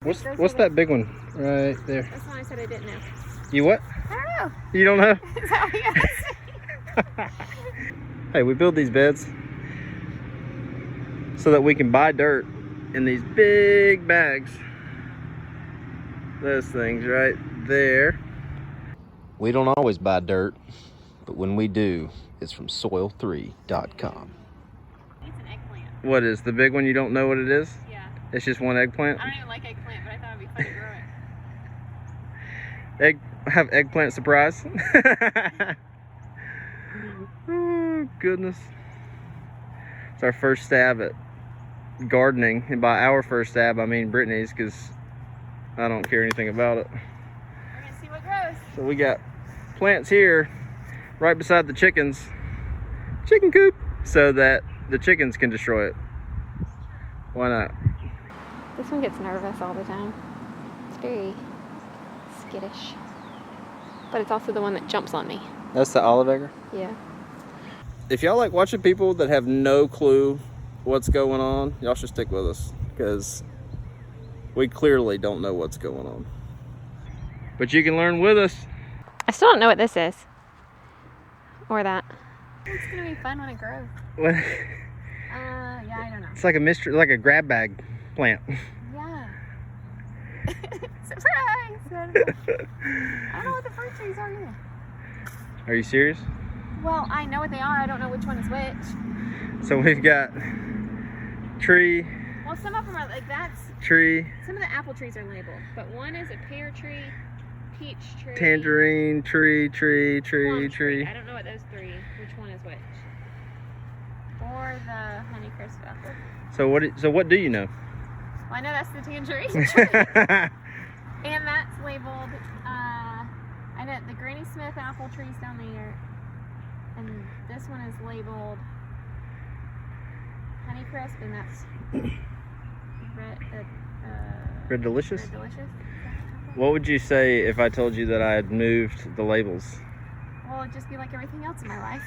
What's that big one right there? That's why I said I didn't know. You what? I don't know. You don't know? That's how he asked. Hey, we build these beds so that we can buy dirt in these big bags. Those things right there. We don't always buy dirt, but when we do, it's from soil3.com. It's an eggplant. What is the big one? You don't know what it is? Yeah. It's just one eggplant? I don't even like eggplant, but I thought it'd be fun to grow it. Have eggplant surprise. Oh, goodness. It's our first stab at gardening. And by our first stab, I mean Britney's, because I don't care anything about it. We're going to see what grows. So we got plants here right beside the chicken coop so that the chickens can destroy it. Why not? This one gets nervous all the time. It's very skittish. But it's also the one that jumps on me. That's the olive egger? Yeah. If y'all like watching people that have no clue what's going on, y'all should stick with us, because we clearly don't know what's going on. But you can learn with us. I still don't know what this is. Or that. It's going to be fun when it grows. What? Yeah, I don't know. It's like a mystery, like a grab bag plant. Yeah. Surprise! I don't know what the fruit trees are either. Are you serious? Well, I know what they are. I don't know which one is which. So we've got tree. Well, some of them are like that's. Tree. Some of the apple trees are labeled, but one is a pear tree, peach tree, Tangerine tree. plum tree. I don't know what those three. Which one is which? Or the Honeycrisp apple. So what do you know? Well, I know that's the tangerine tree, and that's labeled. I know the Granny Smith apple tree's down there, and this one is labeled Honeycrisp, and that's Red Delicious? Red Delicious. What would you say if I told you that I had moved the labels? Well, it'd just be like everything else in my life.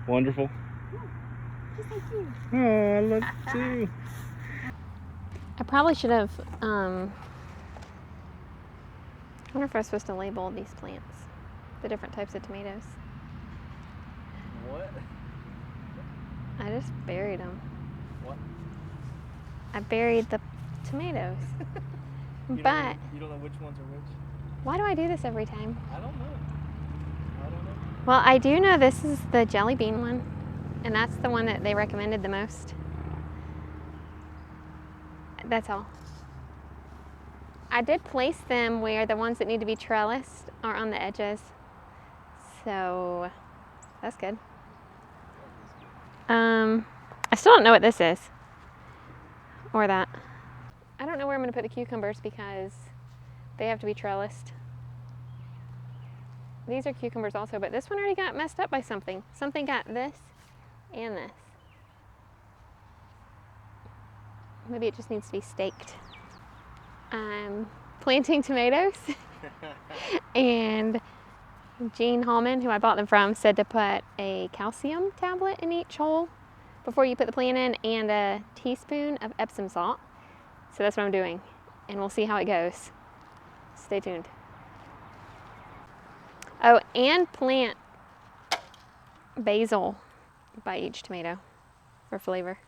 Wonderful. Just like you. Oh, I love you too. I probably should have, I wonder if I was supposed to label these plants, the different types of tomatoes. What? I just buried them. What? I buried the tomatoes. You But don't know which ones are which? why do I do this every time? I don't know. Well, I do know this is the jelly bean one, and that's the one that they recommended the most. That's all. I did place them where the ones that need to be trellised are on the edges. So that's good. I still don't know what this is. Or that. I don't know where I'm going to put the cucumbers because they have to be trellised. These are cucumbers also, but this one already got messed up by something. Something got this and this. Maybe it just needs to be staked. I'm planting tomatoes and Jean Hallman, who I bought them from, said to put a calcium tablet in each hole before you put the plant in and a teaspoon of Epsom salt. So that's what I'm doing, and we'll see how it goes. Stay tuned. Oh, and plant basil by each tomato for flavor.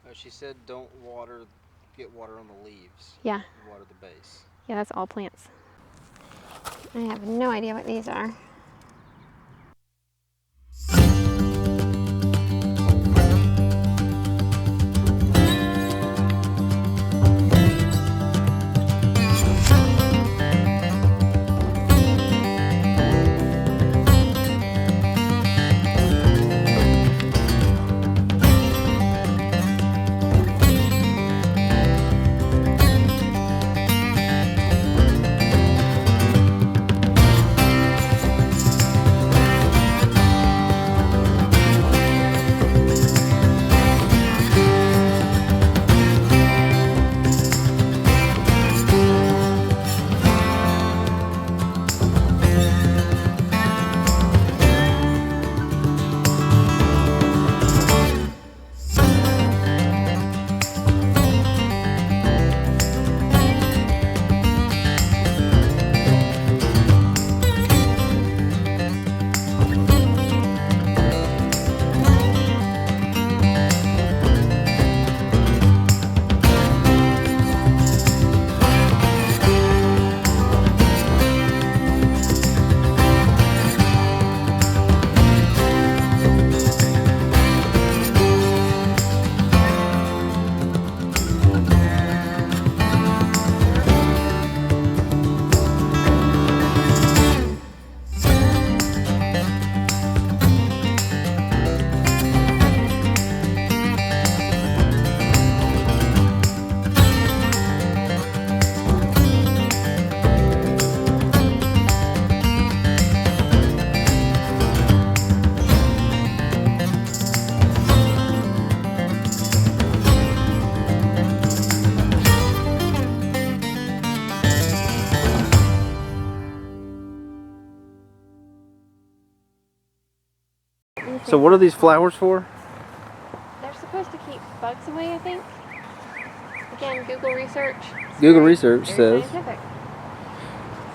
Oh, she said don't get water on the leaves. Yeah. Water the base. Yeah, that's all plants. I have no idea what these are. So what are these flowers for? They're supposed to keep bugs away, I think. Again, Google research. It's Google research very says. scientific.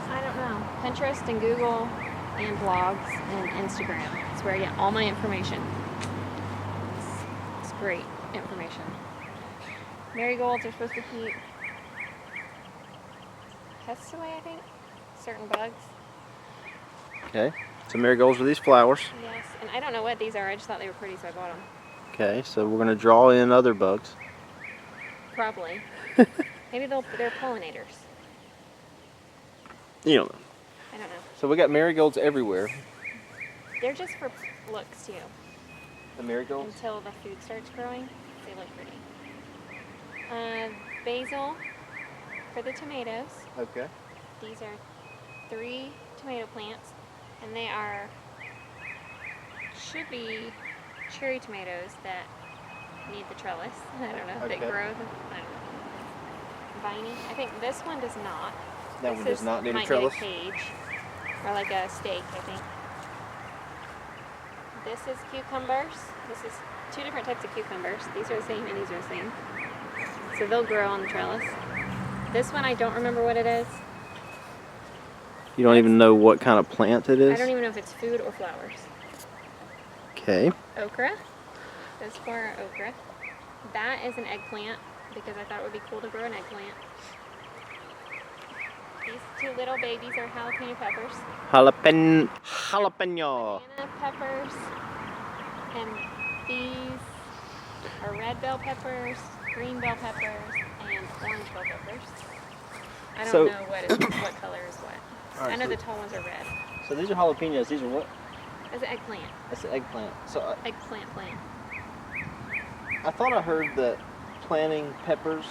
I don't know. Pinterest and Google and blogs and Instagram. That's where I get all my information. It's great information. Marigolds are supposed to keep pests away, I think. Certain bugs. Okay. So marigolds are these flowers. Yes, and I don't know what these are. I just thought they were pretty, so I bought them. Okay, so we're going to draw in other bugs. Probably. Maybe they're pollinators. You don't know. I don't know. So we got marigolds everywhere. They're just for looks too. The marigolds? Until the food starts growing, they look pretty. Basil for the tomatoes. Okay. These are 3 tomato plants, and they should be cherry tomatoes that need the trellis. I don't know, Okay. that grow. I don't know. Viney. I think this one does not. That This one does not need a might trellis? Need a cage or like a stake, I think. This is cucumbers. This is 2 different types of cucumbers. These are the same and these are the same. So they'll grow on the trellis. This one I don't remember what it is. You don't even know what kind of plant it is? I don't even know if it's food or flowers. Okay. Okra. This for okra. That is an eggplant because I thought it would be cool to grow an eggplant. These 2 little babies are jalapeno peppers. Jalapeno. Banana peppers. And these are red bell peppers, green bell peppers, and orange bell peppers. I don't know what color is what. Right, I know the tall ones are red. So these are jalapenos. These are what? That's an eggplant. That's an eggplant. So Eggplant plant. I thought I heard that planting peppers,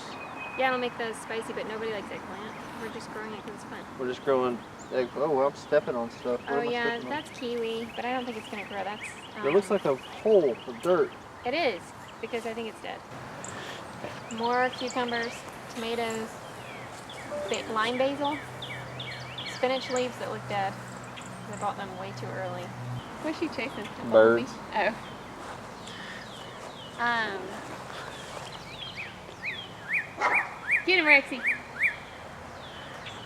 Yeah, it'll make those spicy, but nobody likes eggplant. We're just growing it because it's fun. we're just growing egg. Oh, well, I'm stepping on stuff. What Oh am I yeah, stepping on? that's kiwi, but I don't think it's gonna grow. That's It looks like a hole of dirt. it is because I think it's dead. More cucumbers, tomatoes, lime basil, spinach leaves that look dead. I bought them way too early. What's she chasing? A Birds. bumblebee? Oh. Get him, Rexy.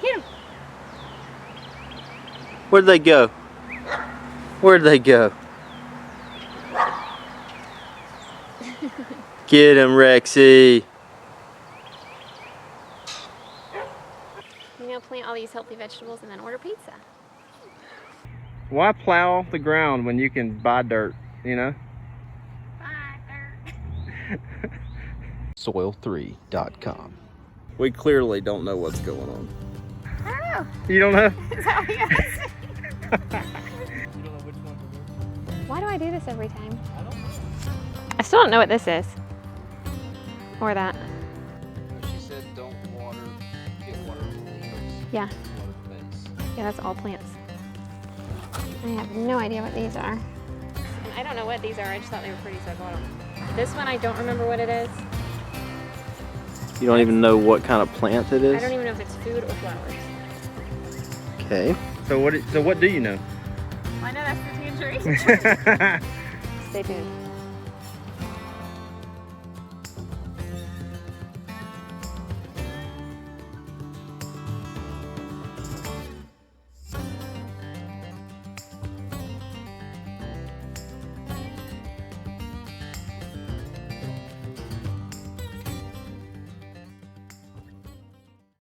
Get him. Where'd they go? Where'd they go? Get him, Rexy. You know, plant all these healthy vegetables and then order pizza. Why plow the ground when you can buy dirt, you know? Bye, dirt. Soil3.com. We clearly don't know what's going on. I don't know. You don't know? Is that what you gotta say? Why do I do this every time? I don't know. I still don't know what this is. Or that. She said don't water, get water from the leaves. Yeah. Water the base. Yeah, that's all plants. I have no idea what these are. And I don't know what these are. I just thought they were pretty, so I bought them. This one, I don't remember what it is. You don't even know what kind of plant it is? I don't even know if it's food or flowers. Okay. So what do you know? Well, I know that's the tangerine. Stay tuned.